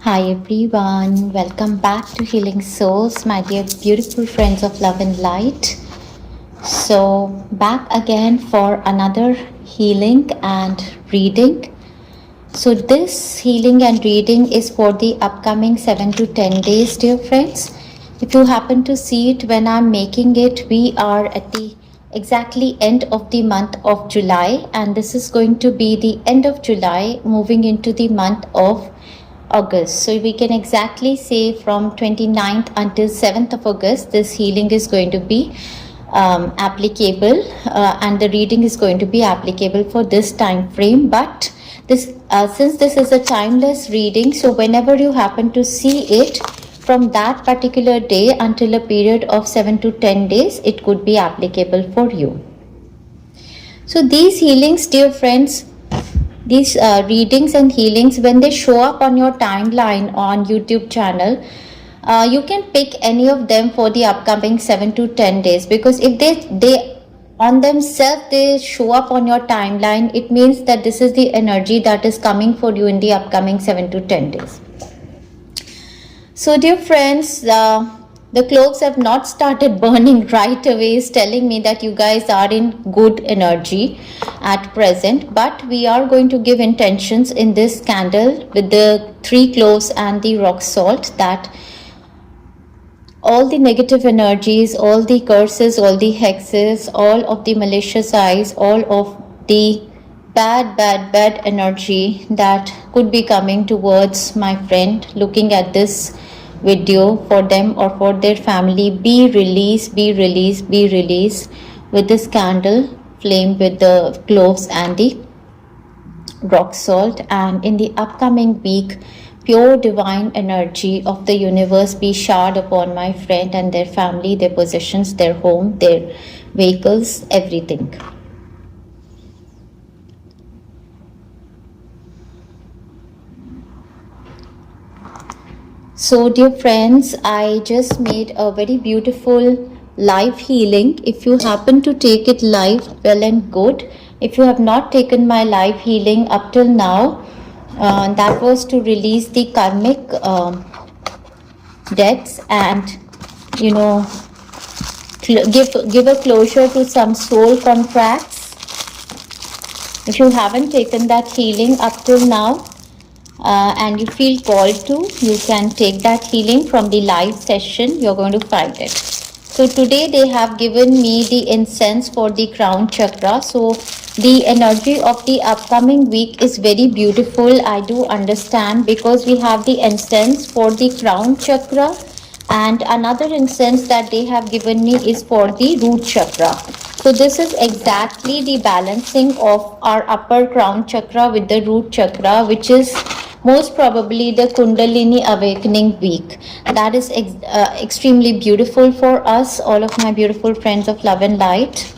Hi everyone, welcome back to Healing Souls, my dear beautiful friends of love and light. So, back again for another healing and reading. So, this healing and reading is for the upcoming 7 to 10 days, dear friends. If you happen to see it when I'm making it, we are at the exactly end of the month of July, and this is going to be the end of July moving into the month of August. So we can exactly say from 29th until 7th of August, this healing is going to be applicable, and the reading is going to be applicable for this time frame. But this since this is a timeless reading, so whenever you happen to see it from that particular day until a period of 7 to 10 days, it could be applicable for you. So these healings, dear friends, these readings and healings, when they show up on your timeline on YouTube channel, you can pick any of them for the upcoming 7 to 10 days, because if they on themselves they show up on your timeline, it means that this is the energy that is coming for you in the upcoming 7 to 10 days. So dear friends, the cloves have not started burning right away, is telling me that you guys are in good energy at present, but we are going to give intentions in this candle with the 3 cloves and the rock salt, that all the negative energies, all the curses, all the hexes, all of the malicious eyes, all of the bad energy that could be coming towards my friend looking at this video, for them or for their family, be released with this candle flame with the cloves and the rock salt. And in the upcoming week, pure divine energy of the universe be showered upon my friend and their family, their possessions, their home, their vehicles, everything. So dear friends, I just made a very beautiful live healing. If you happen to take it live, well and good. If you have not taken my live healing up till now, that was to release the karmic debts and, you know, give a closure to some soul contracts. If you haven't taken that healing up till now, and you feel called to, you can take that healing from the live session. You're going to find it. So today they have given me the incense for the crown chakra. So the energy of the upcoming week is very beautiful, I do understand, because we have the incense for the crown chakra, and another incense that they have given me is for the root chakra. So this is exactly the balancing of our upper crown chakra with the root chakra, which is most probably the Kundalini awakening week. That is extremely beautiful for us, all of my beautiful friends of love and light.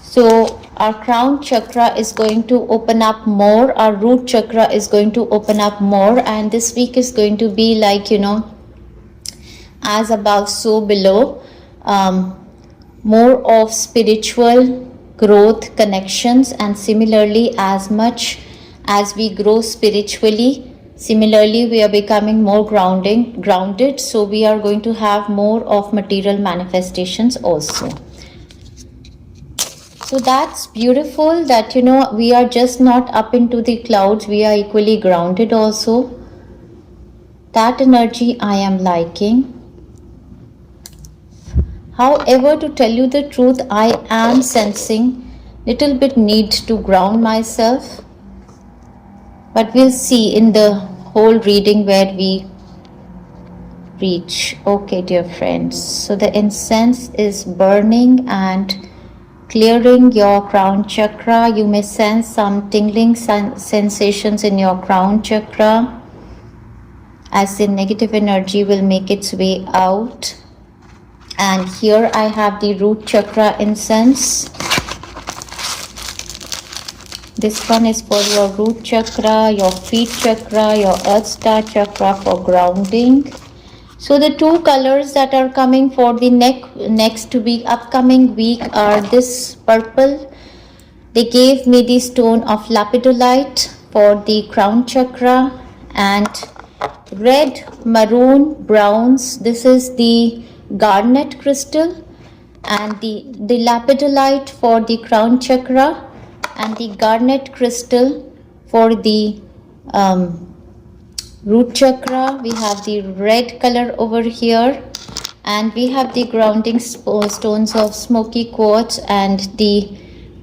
So our crown chakra is going to open up more, our root chakra is going to open up more, and this week is going to be like, you know, as above so below, more of spiritual growth, connections, and similarly, as much as we grow spiritually, similarly we are becoming more grounded, so we are going to have more of material manifestations also. So that's beautiful, that, you know, we are just not up into the clouds, we are equally grounded also. That energy I am liking. However, to tell you the truth, I am sensing little bit need to ground myself, but we'll see in the whole reading where we reach. Okay, dear friends, so the incense is burning and clearing your crown chakra. You may sense some tingling sensations in your crown chakra as the negative energy will make its way out. And here I have the root chakra incense. This one is for your root chakra, your feet chakra, your earth star chakra for grounding. So the two colors that are coming for the next week, upcoming week, are this purple. They gave me the stone of lapidolite for the crown chakra, and red, maroon, browns. This is the garnet crystal, and the lapidolite for the crown chakra, and the garnet crystal for the root chakra. We have the red color over here, and we have the grounding stones of smoky quartz and the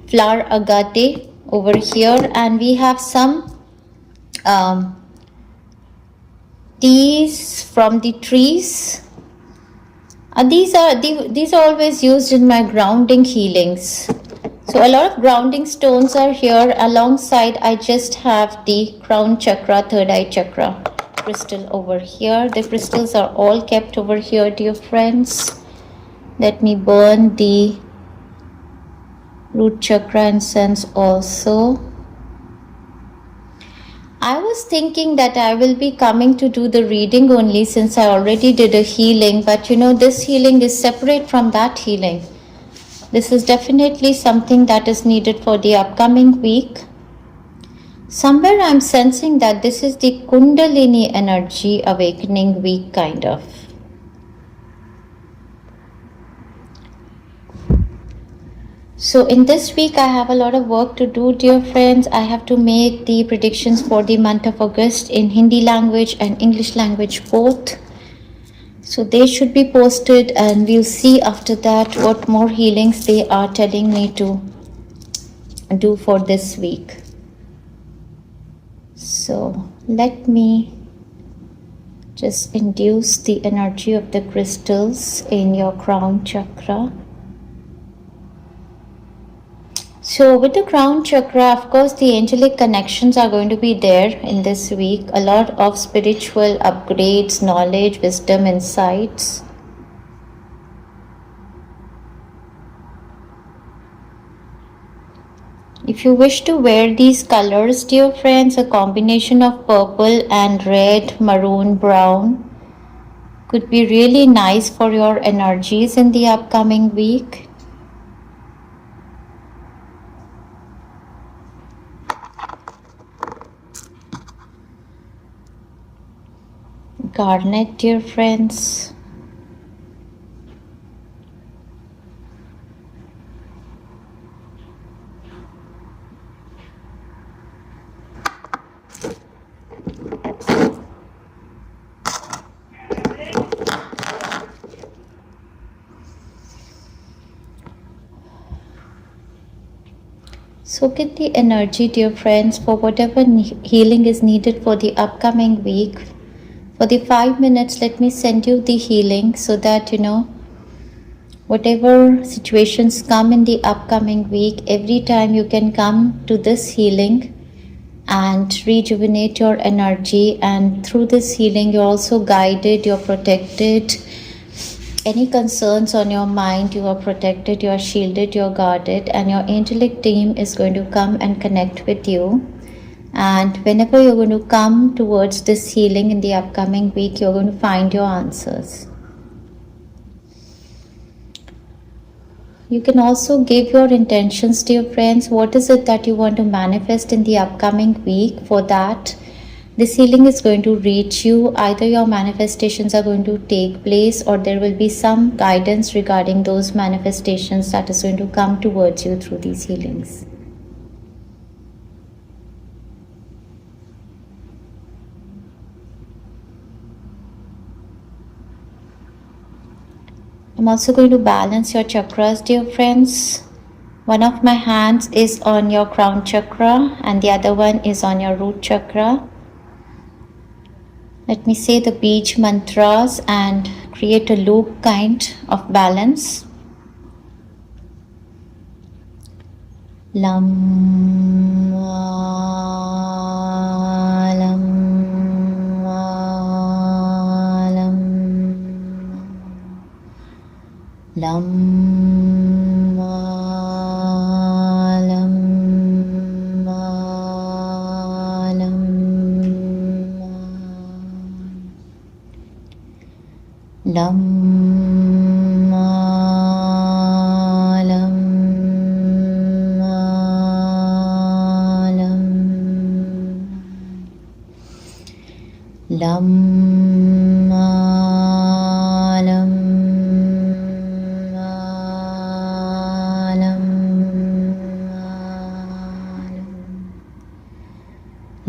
flower agate over here, and we have some teas from the trees. These are always used in my grounding healings. So a lot of grounding stones are here. Alongside, I just have the crown chakra, third eye chakra crystal over here. The crystals are all kept over here, dear friends. Let me burn the root chakra incense also. I was thinking that I will be coming to do the reading only, since I already did a healing, but you know, this healing is separate from that healing. This is definitely something that is needed for the upcoming week. Somewhere I'm sensing that this is the Kundalini energy awakening week, kind of. So in this week, I have a lot of work to do, dear friends. I have to make the predictions for the month of August in Hindi language and English language both. So they should be posted, and we'll see after that what more healings they are telling me to do for this week. So let me just induce the energy of the crystals in your crown chakra. So with the crown chakra, of course, the angelic connections are going to be there in this week. A lot of spiritual upgrades, knowledge, wisdom, insights. If you wish to wear these colors, dear friends, a combination of purple and red, maroon, brown could be really nice for your energies in the upcoming week. Garnet, dear friends. So get the energy, dear friends, for whatever healing is needed for the upcoming week. For the 5 minutes, let me send you the healing, so that you know, whatever situations come in the upcoming week, every time you can come to this healing and rejuvenate your energy. And through this healing, you're also guided, you're protected. Any concerns on your mind, you are protected, you are shielded, you're guarded, and your angelic team is going to come and connect with you. And whenever you're going to come towards this healing in the upcoming week, you're going to find your answers. You can also give your intentions, dear friends. What is it that you want to manifest in the upcoming week? For that, this healing is going to reach you. Either your manifestations are going to take place, or there will be some guidance regarding those manifestations that is going to come towards you through these healings. I'm also going to balance your chakras, dear friends. One of my hands is on your crown chakra and the other one is on your root chakra. Let me say the Bij mantras and create a loop kind of balance. Lam, lam, lam, lam, lam, lam.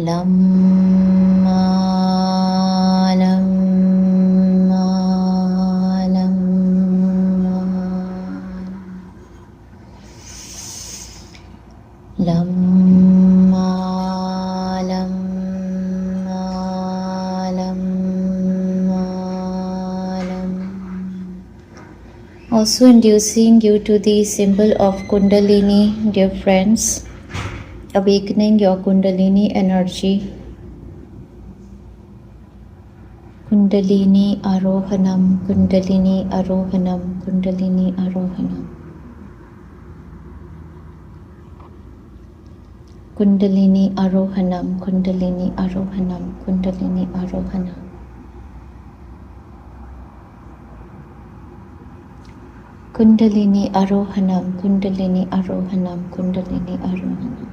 lam lam lam lam lam lam lam. Also inducing you to the symbol of Kundalini, dear friends, awakening your Kundalini energy. Kundalini Arohanam, Kundalini Arohanam, Kundalini Arohanam. Kundalini Arohanam, Kundalini Arohanam, Kundalini Arohanam. Kundalini Arohanam, Kundalini Arohanam, Kundalini Arohanam.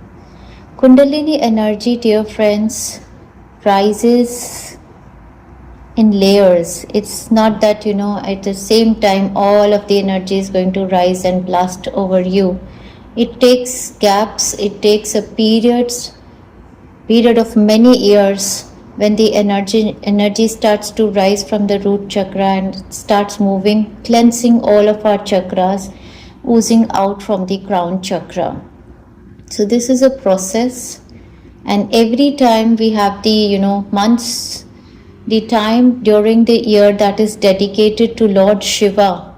Kundalini energy, dear friends, rises in layers. It's not that, at the same time all of the energy is going to rise and blast over you. It takes gaps, it takes a period of many years when the energy starts to rise from the root chakra and starts moving, cleansing all of our chakras, oozing out from the crown chakra. So this is a process, and every time we have the months, the time during the year that is dedicated to Lord Shiva.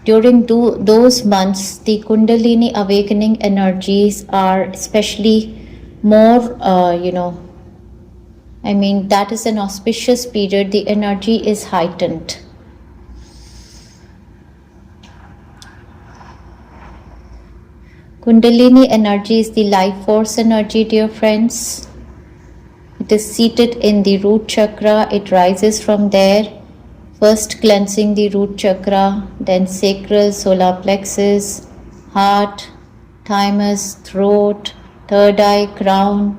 During those months, the Kundalini awakening energies are especially more, that is an auspicious period. The energy is heightened. Kundalini energy is the life force energy, dear friends. It is seated in the root chakra. It rises from there. First cleansing the root chakra, then sacral, solar plexus, heart, thymus, throat, third eye, crown,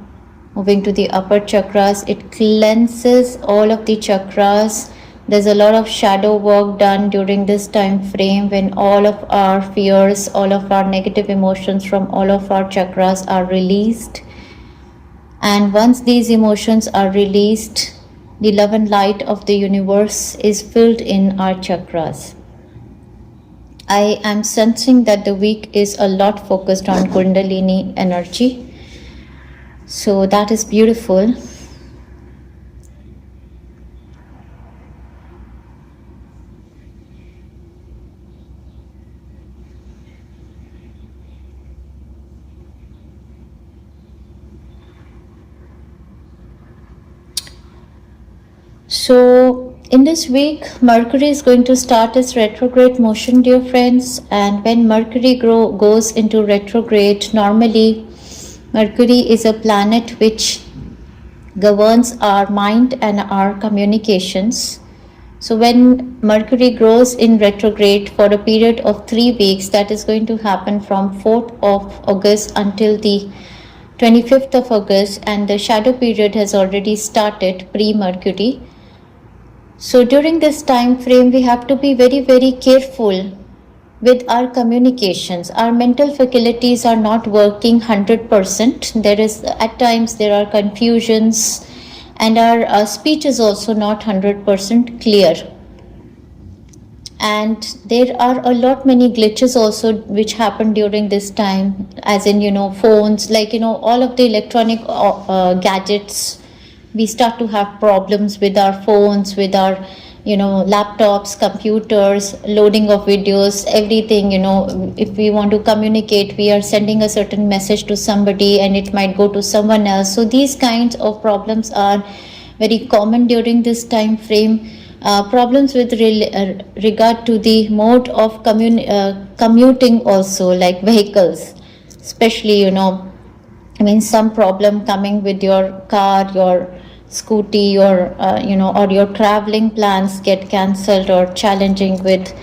moving to the upper chakras. It cleanses all of the chakras. There's a lot of shadow work done during this time frame when all of our fears, all of our negative emotions from all of our chakras are released. And once these emotions are released, the love and light of the universe is filled in our chakras. I am sensing that the week is a lot focused on Kundalini energy. So that is beautiful. So in this week, Mercury is going to start its retrograde motion, dear friends. And when Mercury goes into retrograde, normally Mercury is a planet which governs our mind and our communications. So when Mercury goes in retrograde for a period of 3 weeks, that is going to happen from 4th of August until the 25th of August, and the shadow period has already started pre-Mercury. So during this time frame, we have to be very, very careful with our communications. Our mental faculties are not working 100%. At times there are confusions, and our speech is also not 100% clear. And there are a lot many glitches also which happen during this time, as in phones, like all of the electronic gadgets. We start to have problems with our phones, with our laptops, computers, loading of videos, everything. If we want to communicate, we are sending a certain message to somebody and it might go to someone else. So these kinds of problems are very common during this time frame. Problems with regard to the mode of commuting also, like vehicles, especially some problem coming with your car, your scooty, or your traveling plans get cancelled, or challenging with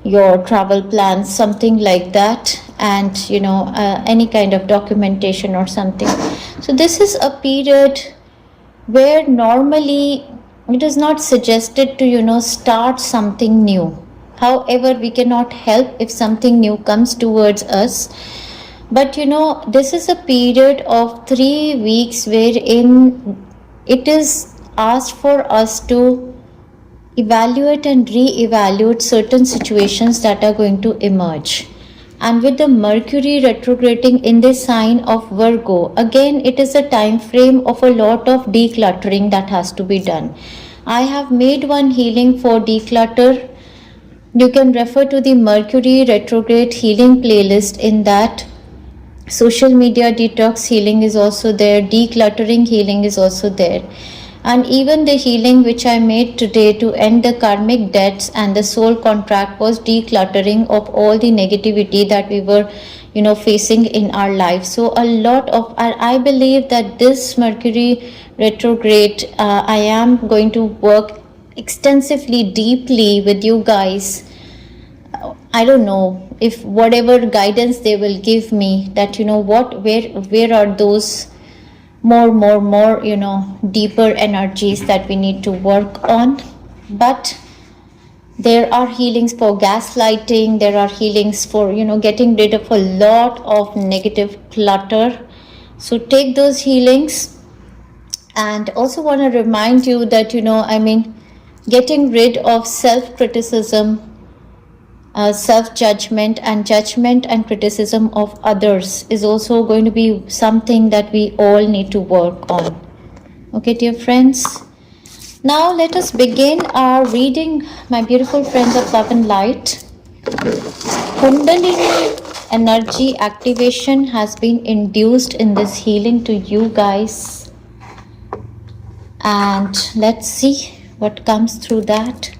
your travel plans, something like that, and any kind of documentation or something. So this is a period where normally it is not suggested to start something new. However, we cannot help if something new comes towards us. But this is a period of 3 weeks wherein it is asked for us to evaluate and re-evaluate certain situations that are going to emerge. And with the Mercury retrograding in the sign of Virgo, again it is a time frame of a lot of decluttering that has to be done. I have made one healing for declutter. You can refer to the Mercury retrograde healing playlist. In that, social media detox healing is also there, decluttering healing is also there, and even the healing which I made today to end the karmic debts and the soul contract was decluttering of all the negativity that we were facing in our life. So a lot of, I believe that this Mercury retrograde, I am going to work extensively, deeply with you guys. I don't know if whatever guidance they will give me, that where are those more deeper energies that we need to work on. But there are healings for gaslighting, there are healings for getting rid of a lot of negative clutter. So take those healings. And also want to remind you that getting rid of self-criticism, self-judgment, and judgment and criticism of others is also going to be something that we all need to work on. Okay, dear friends, now let us begin our reading, my beautiful friends of love and light. Kundalini energy activation has been induced in this healing to you guys, and let's see what comes through that.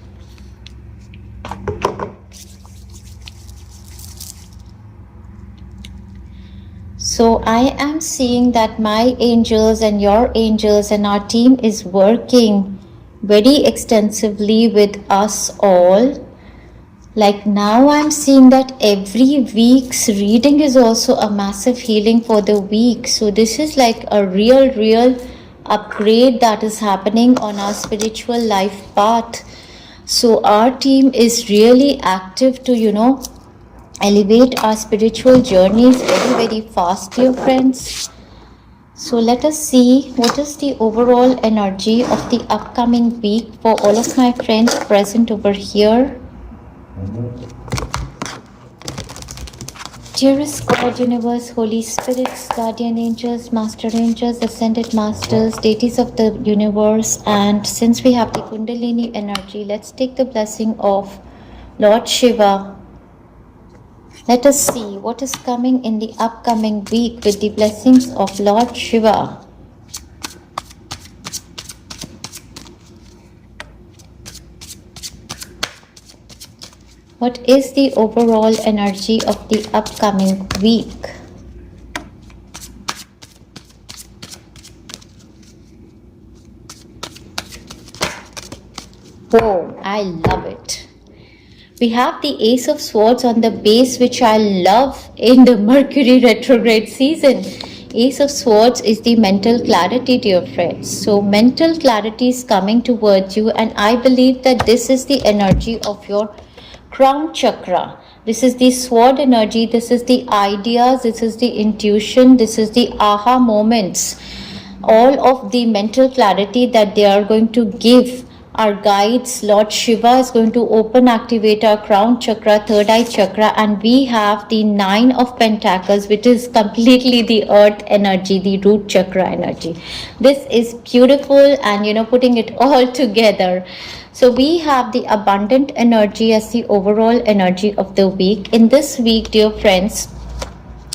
So I am seeing that my angels and your angels and our team is working very extensively with us all. Like now I'm seeing that every week's reading is also a massive healing for the week. So this is like a real upgrade that is happening on our spiritual life path. So our team is really active to elevate our spiritual journeys very fast, dear friends. So let us see what is the overall energy of the upcoming week for all of my friends present over here. Dearest God, Universe, Holy Spirits, Guardian Angels, Master Angels, Ascended Masters, Deities of the Universe, and since we have the Kundalini energy, let's take the blessing of Lord Shiva. Let us see what is coming in the upcoming week with the blessings of Lord Shiva. What is the overall energy of the upcoming week? Oh, I love it. We have the Ace of Swords on the base, which I love in the Mercury retrograde season. Ace of Swords is the mental clarity, dear friends. So mental clarity is coming towards you, and I believe that this is the energy of your crown chakra. This is the sword energy, this is the ideas, this is the intuition, this is the aha moments. All of the mental clarity that they are going to give our guides. Lord Shiva is going to activate our crown chakra, third eye chakra, and we have the 9 of Pentacles, which is completely the earth energy, the root chakra energy. This is beautiful, and putting it all together. So we have the abundant energy as the overall energy of the week. In this week, dear friends,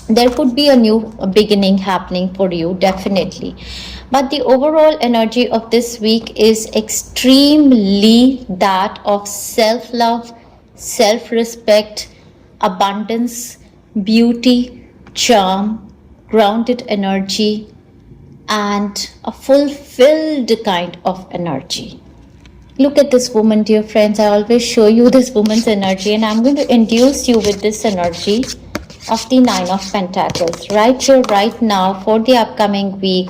there could be a new beginning happening for you, definitely. But the overall energy of this week is extremely that of self-love, self-respect, abundance, beauty, charm, grounded energy, and a fulfilled kind of energy. Look at this woman, dear friends. I always show you this woman's energy, and I'm going to induce you with this energy of the 9 of Pentacles right here, right now, for the upcoming week.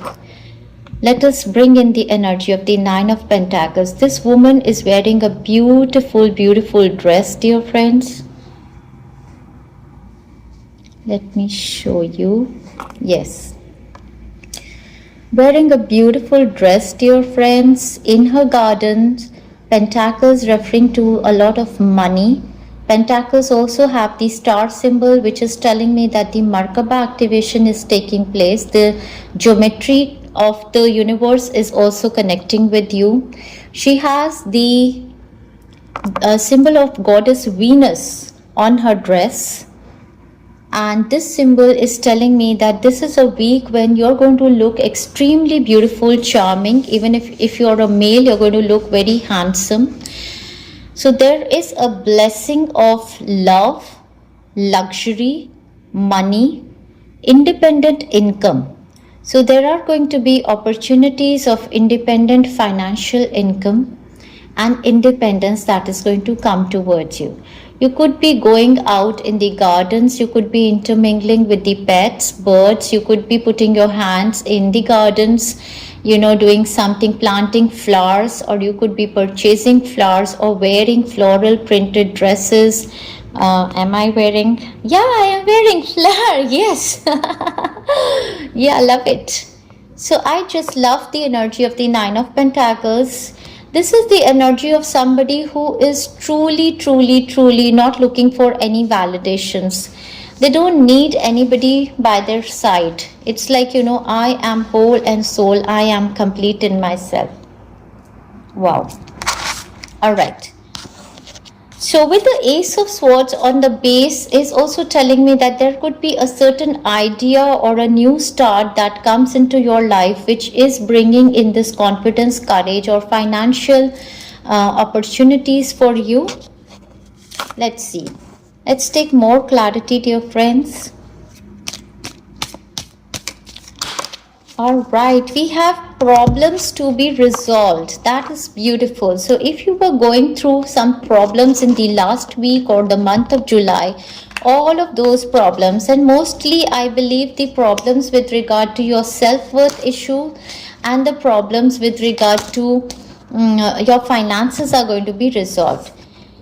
Let us bring in the energy of the 9 of Pentacles. This woman is wearing a beautiful dress, dear friends. Let me show you. Yes, wearing a beautiful dress, dear friends, in her garden. Pentacles referring to a lot of money. Pentacles also have the star symbol, which is telling me that the Merkaba activation is taking place. The geometry of the universe is also connecting with you. She has the symbol of goddess Venus on her dress, and this symbol is telling me that this is a week when you're going to look extremely beautiful, charming. Even if you're a male, you're going to look very handsome. So there is a blessing of love, luxury, money, independent income. So there are going to be opportunities of independent financial income and independence that is going to come towards you. You could be going out in the gardens, you could be intermingling with the pets, birds, you could be putting your hands in the gardens, doing something, planting flowers, or you could be purchasing flowers or wearing floral printed dresses. Am I wearing? Yeah, I am wearing flower. Yes. Yeah, love it. So I just love the energy of the Nine of Pentacles. This is the energy of somebody who is truly, truly, truly not looking for any validations. They don't need anybody by their side. It's like, I am whole and soul. I am complete in myself. Wow. All right. So with the Ace of Swords on the base is also telling me that there could be a certain idea or a new start that comes into your life, which is bringing in this confidence, courage, or financial opportunities for you. Let's see. Let's take more clarity, dear friends. All right, we have problems to be resolved. That is beautiful. So if you were going through some problems in the last week or the month of July, all of those problems, and mostly I believe the problems with regard to your self-worth issue and the problems with regard to your finances are going to be resolved.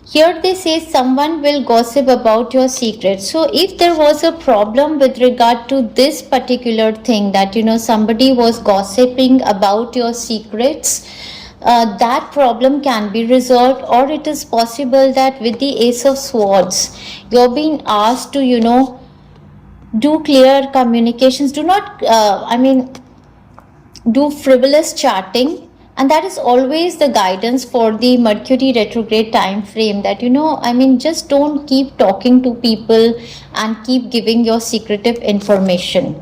Here they say someone will gossip about your secrets. So if there was a problem with regard to this particular thing, that somebody was gossiping about your secrets, that problem can be resolved. Or it is possible that with the Ace of Swords, you're being asked to do clear communications. Do not do frivolous chatting. And that is always the guidance for the Mercury retrograde time frame, that just don't keep talking to people and keep giving your secretive information.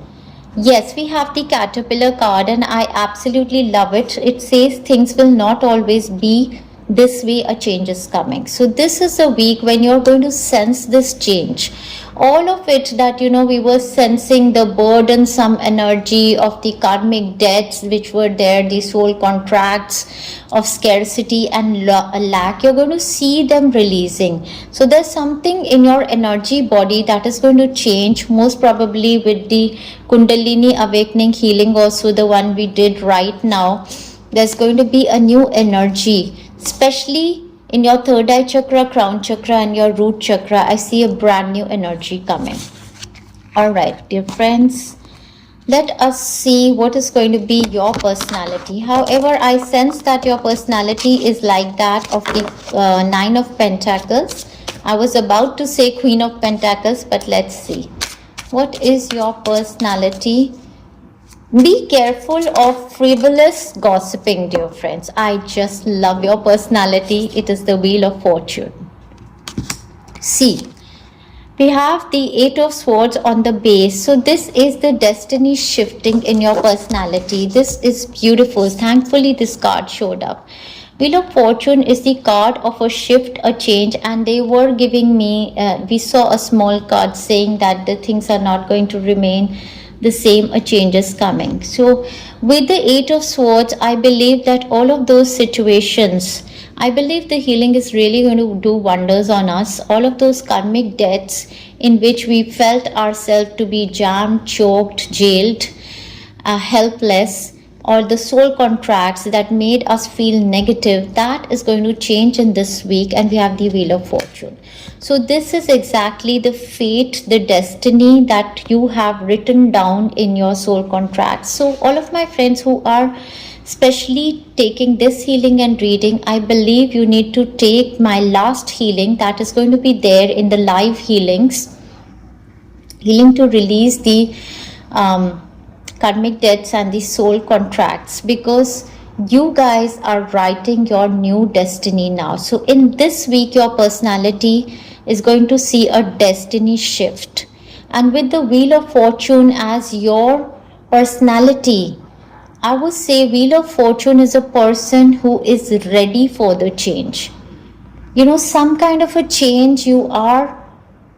Yes, we have the Caterpillar card, and I absolutely love it. It says things will not always be this way, a change is coming. So this is a week when you're going to sense this change. All of it that we were sensing, the burdensome energy of the karmic debts which were there, the soul contracts of scarcity and lack, you're going to see them releasing. So there's something in your energy body that is going to change, most probably with the Kundalini awakening healing, also the one we did right now. There's going to be a new energy, especially in your third eye chakra, crown chakra, and your root chakra. I see a brand new energy coming. All right, dear friends, let us see what is going to be your personality. However, I sense that your personality is like that of the Nine of Pentacles. I was about to say Queen of Pentacles, but let's see. What is your personality? Be careful of frivolous gossiping, dear friends. I just love your personality. It is the Wheel of Fortune. See, we have the Eight of Swords on the base. So this is the destiny shifting in your personality. This is beautiful. Thankfully, this card showed up. Wheel of Fortune is the card of a shift, a change, and they were giving me, we saw a small card saying that the things are not going to remain the same, a change is coming. So with the Eight of Swords, I believe that all of those situations, I believe the healing is really going to do wonders on us. All of those karmic debts in which we felt ourselves to be jammed, choked, jailed, helpless, or the soul contracts that made us feel negative, that is going to change in this week, and we have the Wheel of Fortune. So this is exactly the fate, the destiny that you have written down in your soul contract. So all of my friends who are especially taking this healing and reading, I believe you need to take my last healing that is going to be there in the live healing to release the karmic debts and the soul contracts, because you guys are writing your new destiny now. So in this week your personality is going to see a destiny shift, and with the Wheel of Fortune as your personality, I would say Wheel of Fortune is a person who is ready for the change. Some kind of a change you are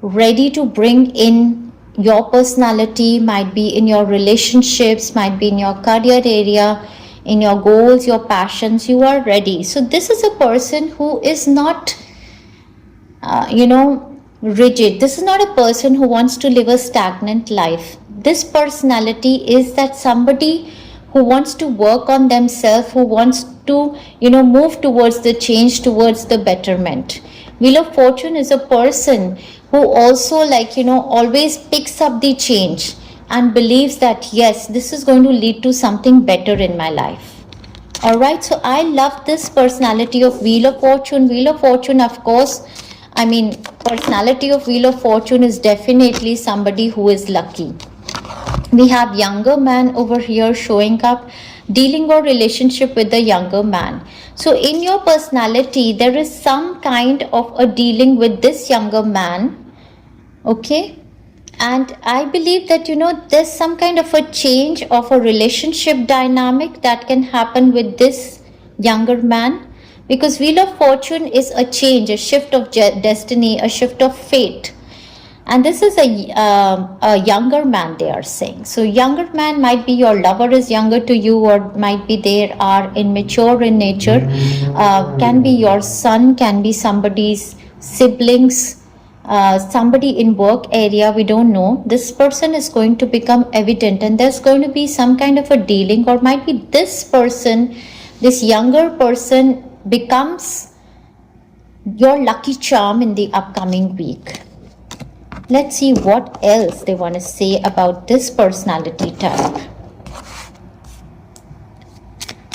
ready to bring in your personality, might be in your relationships, might be in your career area, in your goals, your passions. You are ready. So this is a person who is not rigid. This is not a person who wants to live a stagnant life. This personality is that somebody who wants to work on themselves, who wants to move towards the change, towards the betterment. Wheel of Fortune is a person who also always picks up the change and believes that yes, this is going to lead to something better in my life. All right, so I love this personality of Wheel of Fortune. Wheel of Fortune, of course, personality of Wheel of Fortune is definitely somebody who is lucky. We have younger man over here showing up, dealing or relationship with the younger man. So in your personality, there is some kind of a dealing with this younger man. Okay. And I believe that, there's some kind of a change of a relationship dynamic that can happen with this younger man. Because Wheel of Fortune is a change, a shift of destiny, a shift of fate. And this is a younger man, they are saying. So younger man might be your lover is younger to you, or might be they are immature in nature. Can be your son, can be somebody's siblings, somebody in work area, we don't know. This person is going to become evident, and there's going to be some kind of a dealing, or might be this person, this younger person becomes your lucky charm in the upcoming week. Let's see what else they want to say about this personality type.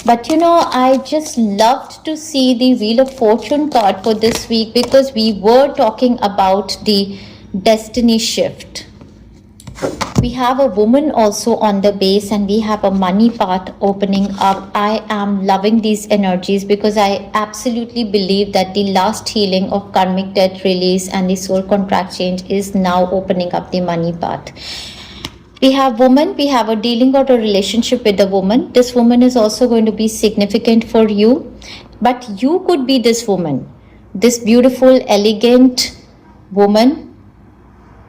But I just loved to see the Wheel of Fortune card for this week, because we were talking about the destiny shift. We have a woman also on the base, and we have a money path opening up. I am loving these energies, because I absolutely believe that the last healing of karmic debt release and the soul contract change is now opening up the money path. We have woman, we have a dealing or a relationship with a woman. This woman is also going to be significant for you, but you could be this woman, this beautiful, elegant woman,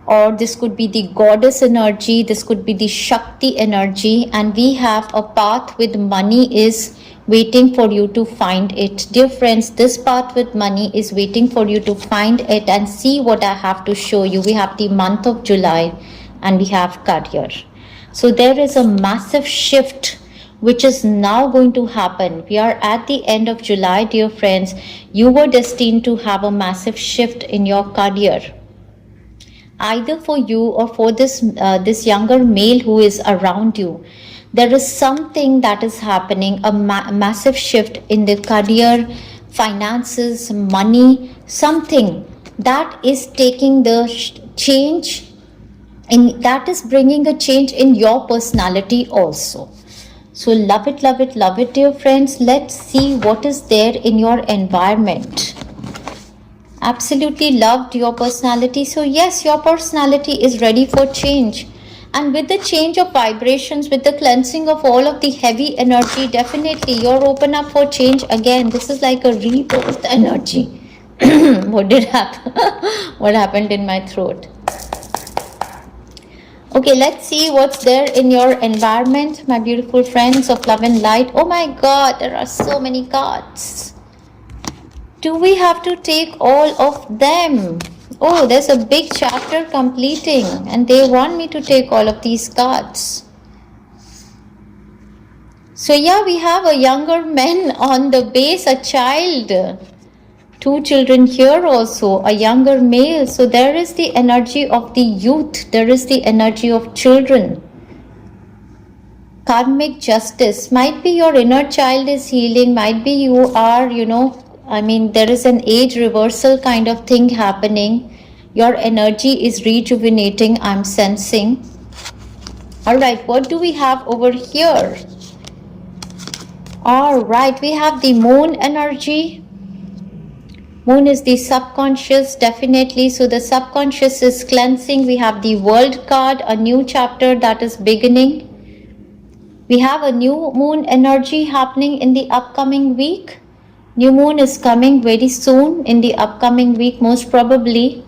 or this could be the goddess energy, this could be the Shakti energy, and we have a path with money is waiting for you to find it. Dear friends, this path with money is waiting for you to find it, and see what I have to show you. We have the month of July, and we have career. So there is a massive shift which is now going to happen. We are at the end of July, dear friends. You were destined to have a massive shift in your career, either for you or for this younger male who is around you. There is something that is happening, a massive shift in the career, finances, money, something that is taking the change, that is bringing a change in your personality also. So love it, love it, love it, dear friends. Let's see what is there in your environment. Absolutely loved your personality. So yes, your personality is ready for change, and with the change of vibrations, with the cleansing of all of the heavy energy, definitely you're open up for change again. This is like a rebirth energy. What did happen? What happened in my throat? Okay, let's see what's there in your environment, my beautiful friends of love and light. Oh my God, there are so many cards. Do we have to take all of them? Oh, there's a big chapter completing, and they want me to take all of these cards. So yeah, we have a younger man on the base, a child. two children here also, a younger male. So there is the energy of the youth, there is the energy of children. Karmic justice, might be your inner child is healing, might be you are, there is an age reversal kind of thing happening. Your energy is rejuvenating, I'm sensing. All right, what do we have over here? All right, we have the moon energy. Moon is the subconscious, definitely. So the subconscious is cleansing. We have the world card, a new chapter that is beginning. We have a new moon energy happening in the upcoming week. New moon is coming very soon in the upcoming week, most probably.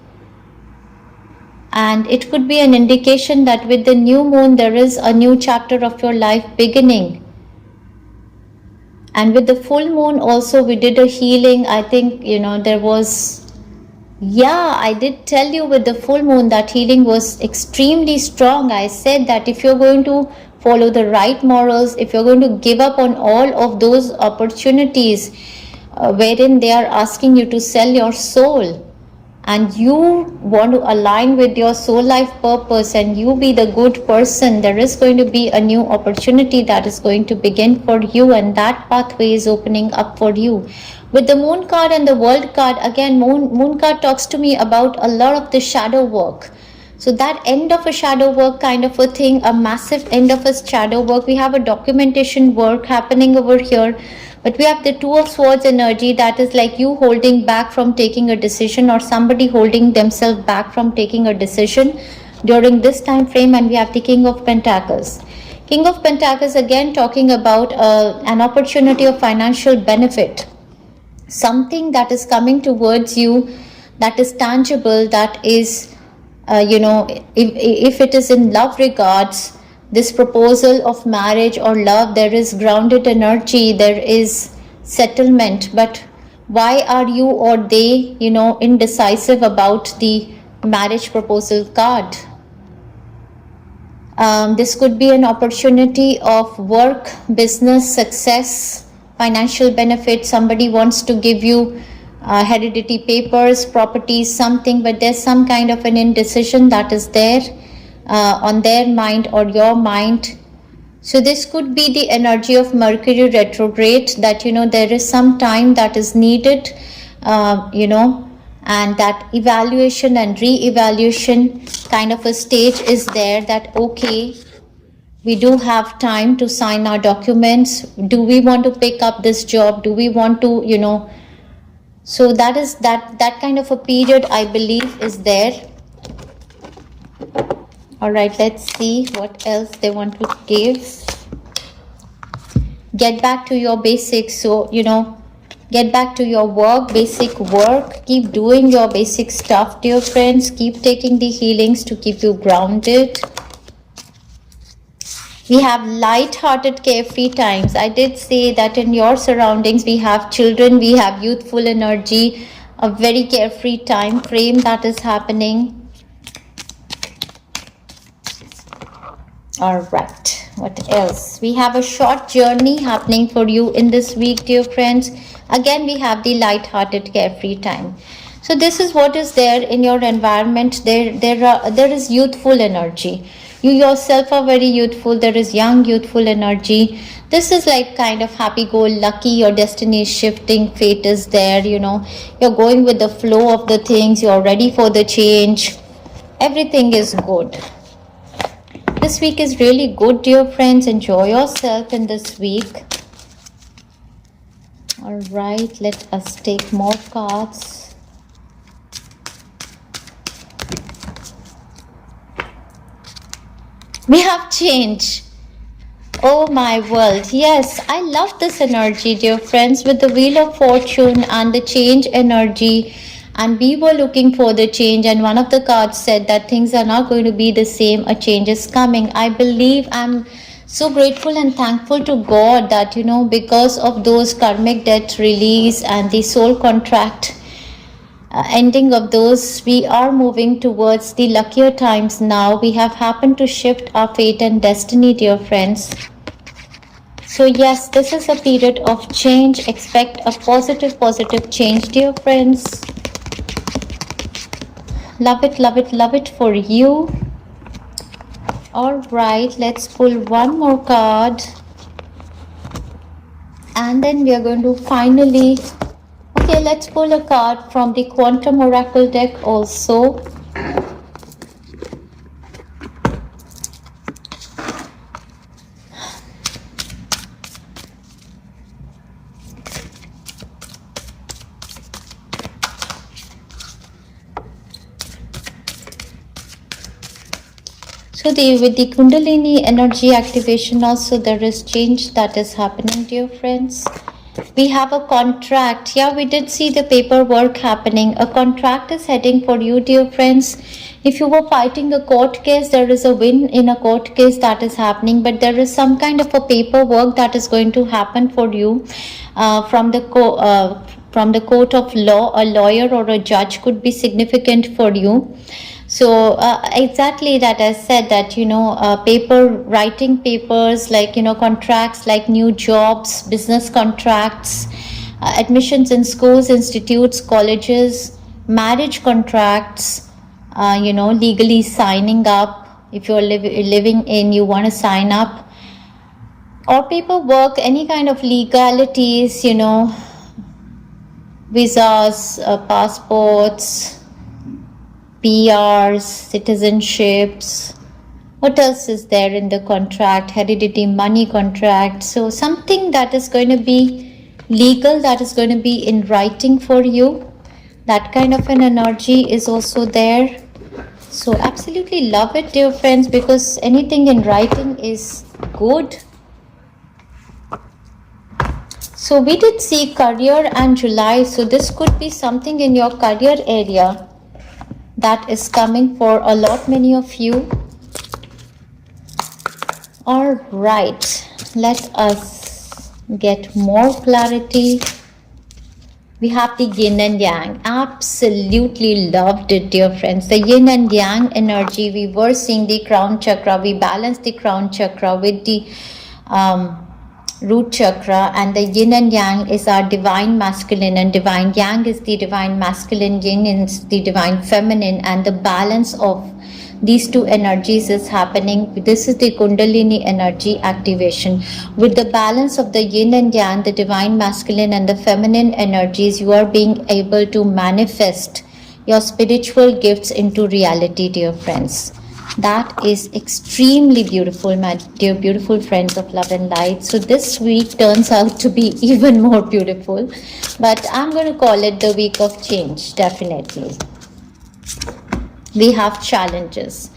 And it could be an indication that with the new moon, there is a new chapter of your life beginning. And with the full moon also, we did a healing. I think, there was, I did tell you with the full moon that healing was extremely strong. I said that if you're going to follow the right morals, if you're going to give up on all of those opportunities wherein they are asking you to sell your soul, and you want to align with your soul life purpose and you be the good person, there is going to be a new opportunity that is going to begin for you, and that pathway is opening up for you. With the moon card and the world card, again, moon card talks to me about a lot of the shadow work. So that end of a shadow work kind of a thing, a massive end of a shadow work. We have a documentation work happening over here. But we have the Two of Swords energy, that is like you holding back from taking a decision, or somebody holding themselves back from taking a decision during this time frame. And we have the King of Pentacles. King of Pentacles again talking about an opportunity of financial benefit. Something that is coming towards you that is tangible, that is, if it is in love regards, this proposal of marriage or love, there is grounded energy, there is settlement. But why are you or they, indecisive about the marriage proposal card? This could be an opportunity of work, business, success, financial benefit. Somebody wants to give you heredity papers, properties, something, but there's some kind of an indecision that is there on their mind or your mind. So this could be the energy of Mercury retrograde, that there is some time that is needed, and that evaluation and re-evaluation kind of a stage is there, that okay, we do have time to sign our documents. Do we want to pick up this job? Do we want to, so that is that kind of a period, I believe, is there. All right, let's see what else they want to give. Get back to your basics. So, get back to your work, basic work. Keep doing your basic stuff, dear friends. Keep taking the healings to keep you grounded. We have light-hearted, carefree times. I did say that in your surroundings, we have children, we have youthful energy, a very carefree time frame that is happening. All right, what else? We have a short journey happening for you in this week, dear friends. Again, we have the light-hearted, carefree time. So this is what is there in your environment. There is youthful energy. You yourself are very youthful. There is young, youthful energy. This is like kind of happy-go-lucky. Your destiny is shifting. Fate is there, You're going with the flow of the things. You're ready for the change. Everything is good. This week is really good, dear friends. Enjoy yourself in this week. All right, let us take more cards. We have change. Oh my world. Yes, I love this energy, dear friends, with the Wheel of Fortune and the change energy. And we were looking for the change, and one of the cards said that things are not going to be the same. A change is coming. I believe, I'm so grateful and thankful to God that, because of those karmic debt release and the soul contract ending of those, we are moving towards the luckier times now. We have happened to shift our fate and destiny, dear friends. So yes, this is a period of change. Expect a positive change, dear friends. Love it, love it, love it for you. All right, let's pull one more card. And then we are going to finally, okay, let's pull a card from the Quantum Oracle deck also. So with the Kundalini energy activation also, there is change that is happening, dear friends. We have a contract. Yeah, we did see the paperwork happening. A contract is heading for you, dear friends. If you were fighting a court case, there is a win in a court case that is happening, but there is some kind of a paperwork that is going to happen for you from the court of law. A lawyer or a judge could be significant for you. So exactly that I said that, writing papers like, contracts like new jobs, business contracts, admissions in schools, institutes, colleges, marriage contracts, legally signing up. If you're living in, you want to sign up, or paperwork, any kind of legalities, visas, passports, PRs, citizenships. What else is there in the contract? Heredity, money contract. So something that is going to be legal, that is going to be in writing for you. That kind of an energy is also there. So absolutely love it, dear friends, because anything in writing is good. So we did see career and July. So this could be something in your career area that is coming for a lot many of you. All right, let us get more clarity. We have the yin and yang. Absolutely loved it, dear friends. The yin and yang energy. We were seeing the crown chakra. We balanced the crown chakra with the root chakra, and the yin and yang is our divine masculine, and divine yang is the divine masculine, yin is the divine feminine, and the balance of these two energies is happening. This is the Kundalini energy activation. With the balance of the yin and yang, the divine masculine and the feminine energies, you are being able to manifest your spiritual gifts into reality, dear friends. That is extremely beautiful, my dear beautiful friends of love and light. So this week turns out to be even more beautiful, but I'm going to call it the week of change. Definitely we have challenges.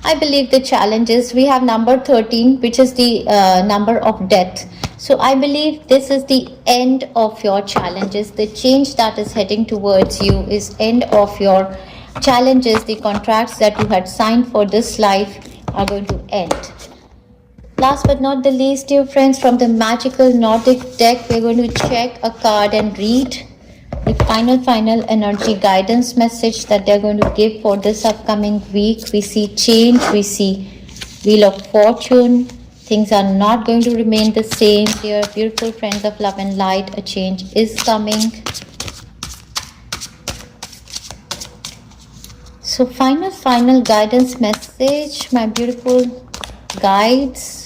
I believe the challenges, we have number 13, which is the number of death. So I believe this is the end of your challenges. The change that is heading towards you is end of your challenges. The contracts that you had signed for this life are going to end. Last but not the least, dear friends, from the magical Nordic deck, we're going to check a card and read the final energy guidance message that they're going to give for this upcoming week. We see change, we see Wheel of Fortune. Things are not going to remain the same, dear beautiful friends of love and light. A change is coming. So final guidance message, my beautiful guides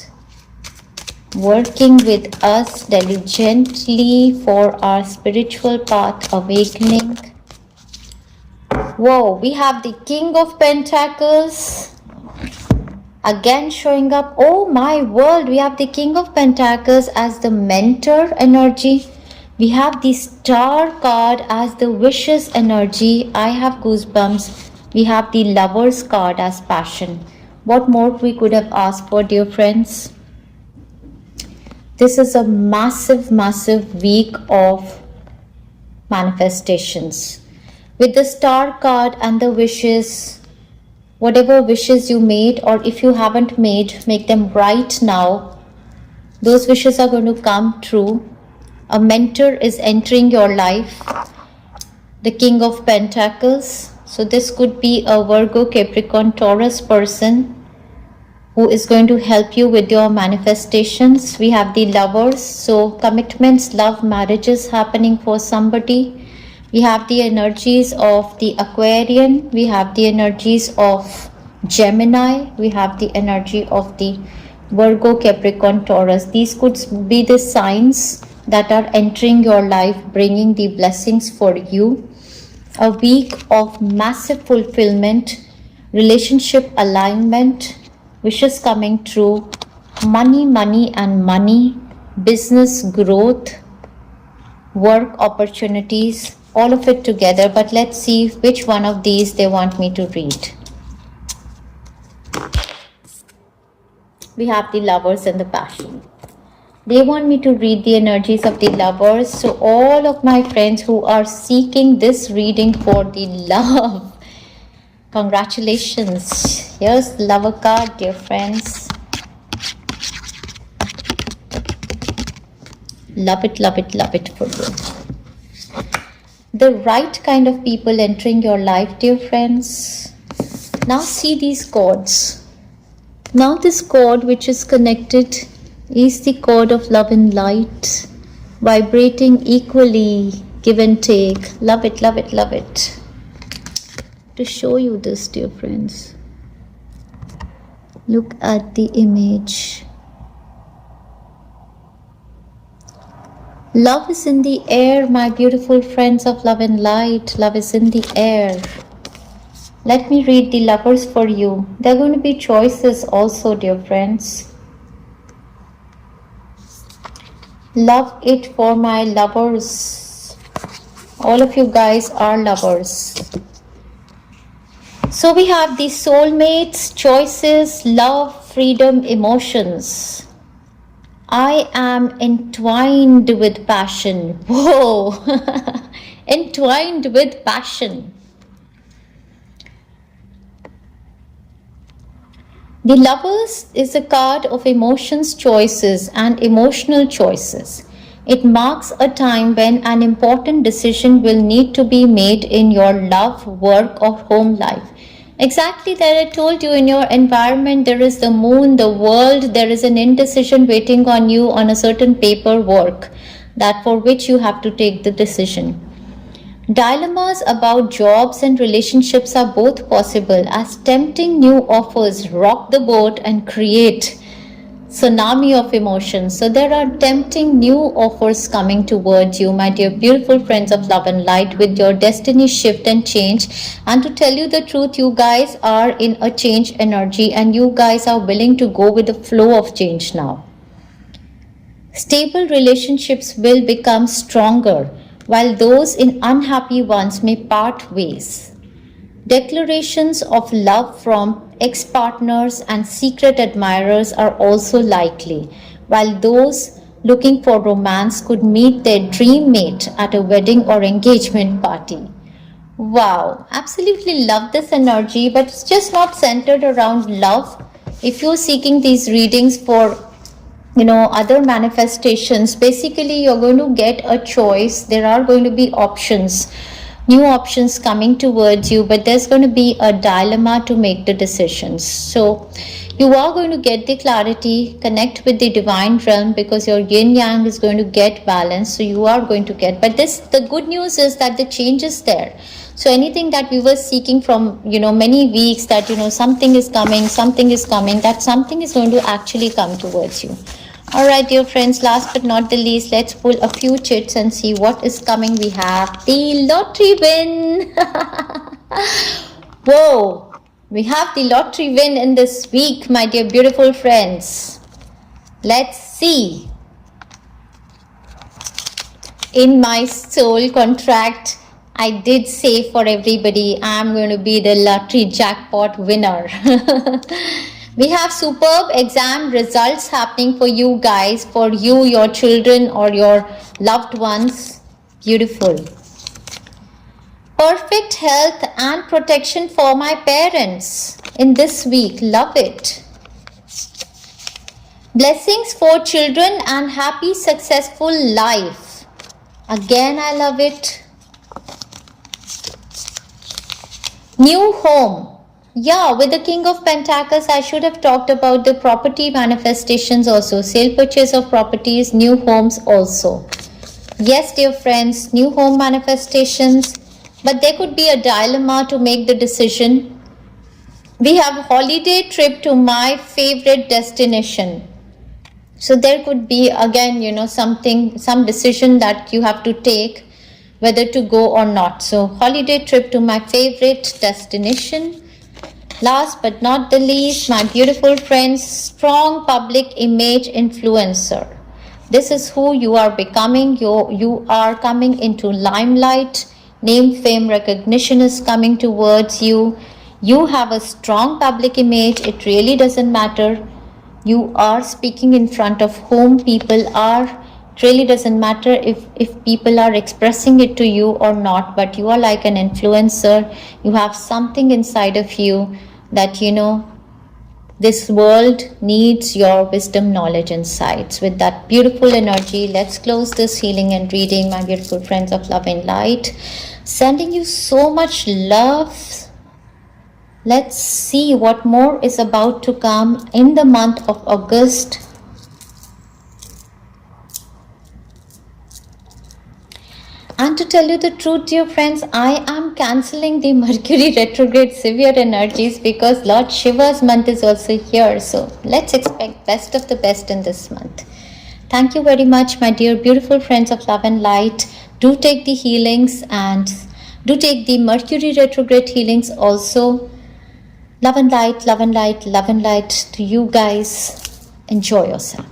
working with us diligently for our spiritual path awakening. Whoa, we have the King of Pentacles again showing up. Oh my world, we have the King of Pentacles as the mentor energy. We have the Star card as the wishes energy. I have goosebumps. We have the Lovers card as passion. What more we could have asked for, dear friends? This is a massive week of manifestations. With the Star card and the wishes, whatever wishes you made, or if you haven't made, make them right now. Those wishes are going to come true. A mentor is entering your life. The King of Pentacles. So this could be a Virgo, Capricorn, Taurus person. who is going to help you with your manifestations. We have the Lovers, so commitments, love, marriages happening for somebody. We have the energies of the Aquarian, we have the energies of Gemini, we have the energy of the Virgo, Capricorn, Taurus. These could be the signs that are entering your life, bringing the blessings for you. A week of massive fulfillment, relationship alignment, wishes coming true, money, money and money, business growth, work opportunities, all of it together. But let's see which one of these they want me to read. We have the Lovers and the Passion. They want me to read the energies of the Lovers. So all of my friends who are seeking this reading for the love, congratulations. Here's the Lover card, dear friends. Love it, love it, love it for you. The right kind of people entering your life, dear friends. Now see these cords. Now this cord which is connected is the cord of love and light, vibrating equally, give and take. Love it, love it, love it. To show you this, dear friends, look at the image. Love is in the air, my beautiful friends of love and light. Love is in the air. Let me read the Lovers for you. There are going to be choices also, dear friends. Love it for my lovers. All of you guys are lovers. So we have the soulmates, choices, love, freedom, emotions. I am entwined with passion. Whoa! Entwined with passion. The Lovers is a card of emotions, choices and emotional choices. It marks a time when an important decision will need to be made in your love, work or home life. Exactly that I told you, in your environment there is the moon, the world, there is an indecision waiting on you on a certain paperwork that for which you have to take the decision. Dilemmas about jobs and relationships are both possible as tempting new offers rock the boat and create tsunami of emotions. So there are tempting new offers coming towards you, my dear beautiful friends of love and light, with your destiny shift and change. And to tell you the truth, you guys are in a change energy and you guys are willing to go with the flow of change now. Stable relationships will become stronger, while those in unhappy ones may part ways. Declarations of love from ex-partners and secret admirers are also likely, while those looking for romance could meet their dream mate at a wedding or engagement party. Wow, absolutely love this energy, but it's just not centered around love. If you're seeking these readings for other manifestations, basically you're going to get a choice. There are going to be options, new options coming towards you, but there's going to be a dilemma to make the decisions. So you are going to get the clarity, connect with the divine realm, because your yin yang is going to get balanced. So you are going to get, but the good news is that the change is there. So anything that we were seeking from many weeks, that something is coming, that something is going to actually come towards you. All right, dear friends, last but not the least, let's pull a few chits and see what is coming. We have the lottery win. Whoa, we have the lottery win in this week, my dear beautiful friends. Let's see. In my soul contract, I did say for everybody, I'm going to be the lottery jackpot winner. We have superb exam results happening for you guys, for you, your children or your loved ones. Beautiful. Perfect health and protection for my parents in this week. Love it. Blessings for children and happy, successful life. Again, I love it. New home. Yeah, with the King of Pentacles, I should have talked about the property manifestations also, sale purchase of properties, new homes also. Yes, dear friends, new home manifestations, but there could be a dilemma to make the decision. We have holiday trip to my favorite destination. So there could be again, some decision that you have to take whether to go or not. So holiday trip to my favorite destination. Last but not the least, my beautiful friends, strong public image influencer. This is who you are becoming. You are coming into limelight. Name, fame, recognition is coming towards you. You have a strong public image. It really doesn't matter. You are speaking in front of whom people are. It really doesn't matter if people are expressing it to you or not, but you are like an influencer. You have something inside of you that this world needs your wisdom, knowledge, insights. With that beautiful energy, let's close this healing and reading, my beautiful friends of love and light. Sending you so much love. Let's see what more is about to come in the month of August. And to tell you the truth, dear friends, I am cancelling the Mercury retrograde severe energies because Lord Shiva's month is also here. So let's expect best of the best in this month. Thank you very much, my dear beautiful friends of love and light. Do take the healings and do take the Mercury retrograde healings also. Love and light, love and light, love and light to you guys. Enjoy yourself.